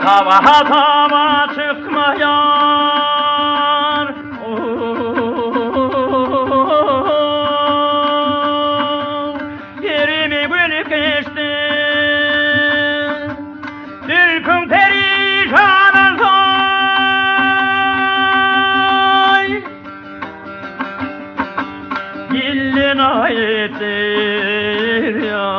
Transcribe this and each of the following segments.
Tava çıkmayan yerimi gül geçti Dülkün perişan soy Gillin ayettir ya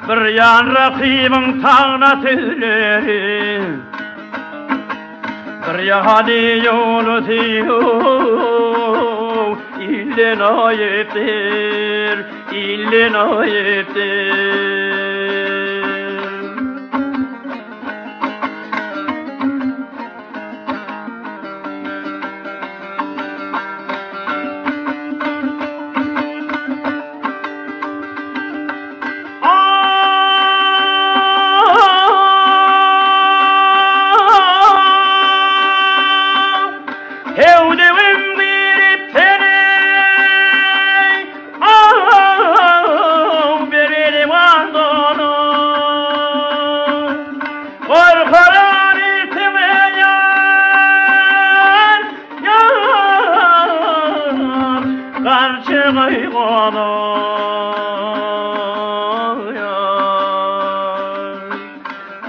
Bir yan rakibin tağına tüyleri Bir yahadi yolu diyor İllin ayettir, illin ayettir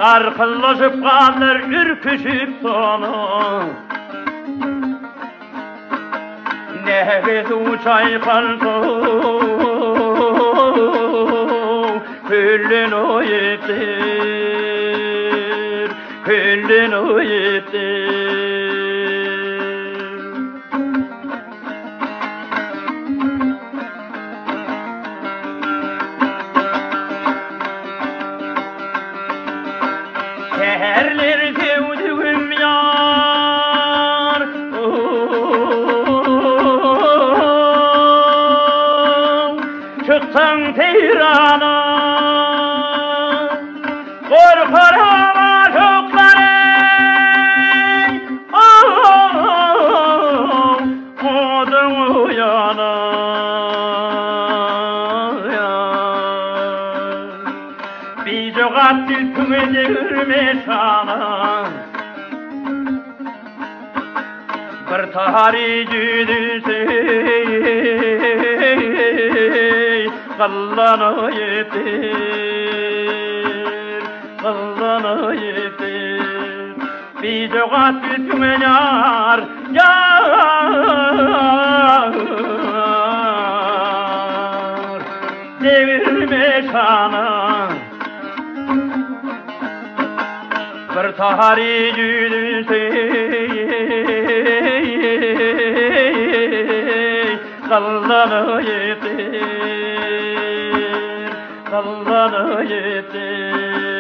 Arkadaşıp kalır ürküşüp sonu Nefes uçay kaldı Küllün o yetir Küllün o yetir Seherler sevdiğim yar Çıktın Tehran'a Korkarım aşıkları Odun uyana Bir çoğat tütümü devirme sana Bir tahari Kallana yetir Kallana yetir Bir çoğat tütümü yar Devirme sana Bir tahari Kallana yetir Kallana yetir